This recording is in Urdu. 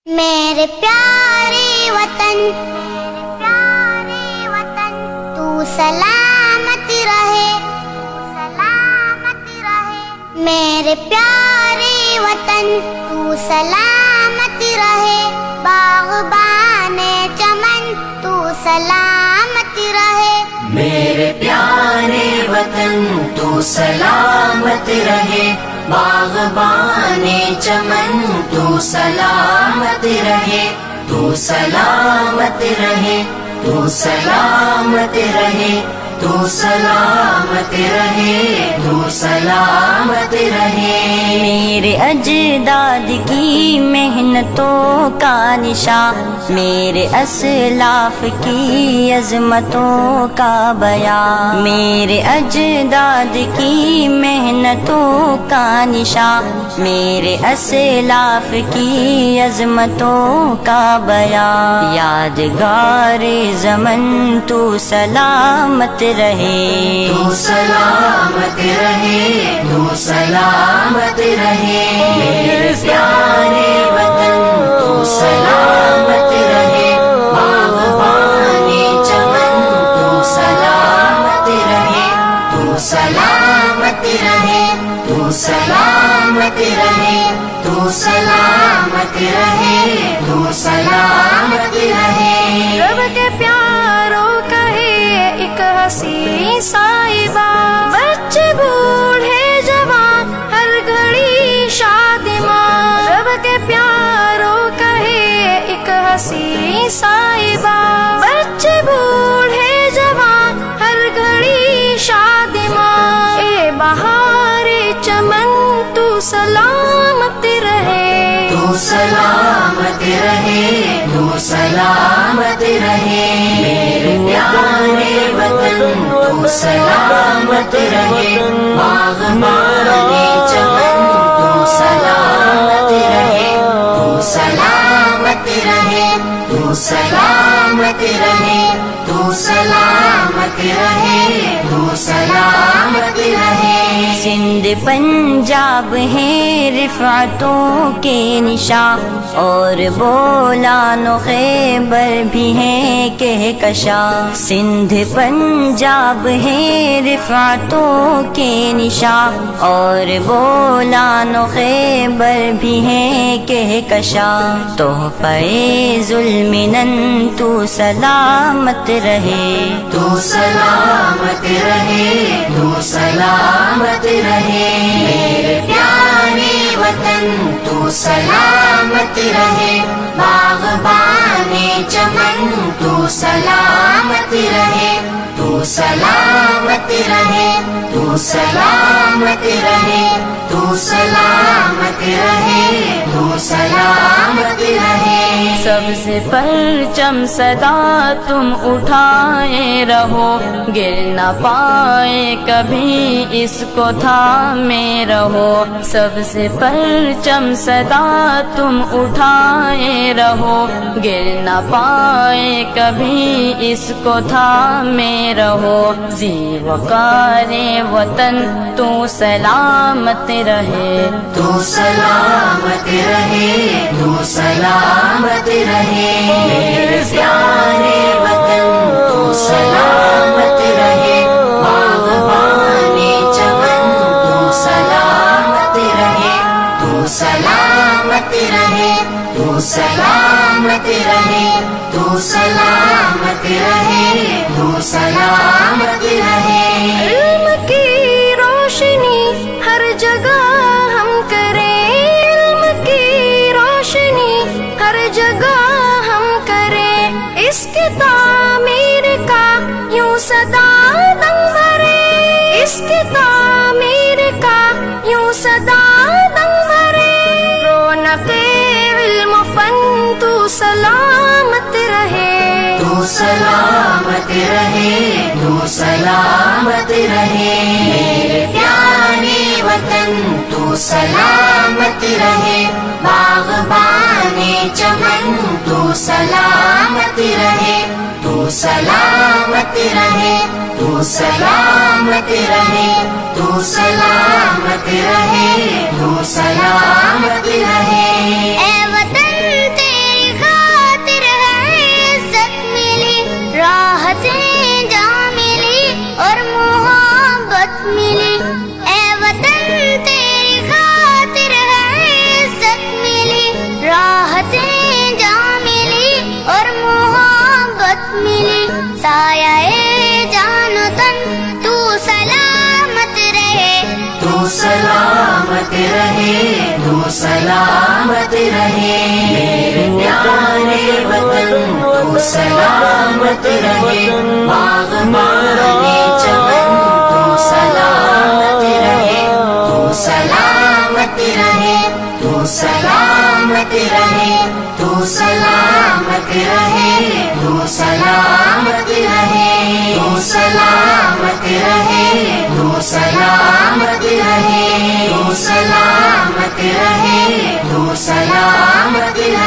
میرے پیارے وطن تو سلامت رہے، میرے پیارے وطن تو سلامت رہے، باغبان چمن تو سلامت رہے، میرے پیارے وطن تو سلامت رہے، باغبان چمن تو سلامت رہے، تو سلامت رہے، تو سلامت رہے، تو سلامت رہے، تو سلامت رہے۔ میرے اجداد کی محنتوں کا نشان، میرے اسلاف کی عظمتوں کا بیان، میرے اجداد کی محنتوں کا نشان، میرے اسلاف کی عظمتوں کا بیان، یادگار زمن تو سلامت رہے، تو سلامت رہے، تو سلامت رہے، میرے پیارے وطن تو سلامت رہے، باغبان چمن تو سلامت رہے، تو سلامت رہے، تو سلامت رہے، تو سلامت رہے، تو سلامت رہے۔ رب کے پیاروں کا ہے ایک حسین صاحبہ، بچے بوڑھے جوان ہر گھڑی شادمان، رب کے پیاروں کا ہے ایک حسین صاحبہ، بچے بوڑھے جوان ہر گھڑی شادمان، اے بہار چمن تو سلامت رہے، تو سلامت رہے، تو سلامت رہے، میرے پیارے وطن تو سلامت رہے، باغبان چمن تو سلامت رہے، تو سلامت رہے، تو سلامت رہے، تو سلامت رہے، تو سلامت رہے۔ سندھ پنجاب ہیں رفعتوں کے نشان، اور بولان و خیبر بھی ہیں کہکشاں، سندھ پنجاب ہیں رفعتوں کے نشان، اور بولان و خیبر بھی ہیں کہکشاں، تحفہ ذوالمنن تو سلامت رہے، تو سلامت رہے، تو سلامت رہے، میرے پیارے وطن تو سلامت رہے، باغبان چمن تو سلامت رہے، تو سلامت رہے، تو سلامت رہے، تو سلامت رہے، تو سلامت رہے۔ سب سے پرچم صدا تم اٹھائے رہو، گر نہ پائے کبھی اس کو تھامے رہو، سب سے پرچم صدا تم اٹھائے رہو، گر نہ پائے کبھی اس کو تھامے رہو، زی وقار وطن تو سلامت رہے، تو سلامت رہے، تو سلامت رہے، میرے پیارے وطن تو سلامت رہے، باغبان چمن تو سلامت رہے، تو سلامت رہے، تو سلامت رہے، تو سلامت رہے، تو سلامت رہے۔ علم کی روشنی ہر جگہ ہم کریں، علم کی روشنی ہر جگہ ہم کریں، اس کی تعمیر کا یوں صدا دم بھرے، اس کی تعمیر کا یوں صدا دم بھرے، رونق علم فن تو سلامت رہے، تو سلامت رہے، تو سلامت رہے، میرے پیارے وطن تو سلامت رہے، باغبان چمن تو سلامت رہے، تو سلامت رہے، تو سلامت رہے، تو سلامت رہے، تو سلامت رہے۔ اے وطن تیرے سلامت رہے تو سلامت رہے میرے پیارے وطن تو سلامت رہے باغبان چمن تو سلامت رہے تو سلامت رہے تو سلامت رہے تو سلامت رہے تو سلامت رہے تو سلامت رہے تو سلامت رہے تو سلامت رہے تو سلامت رہے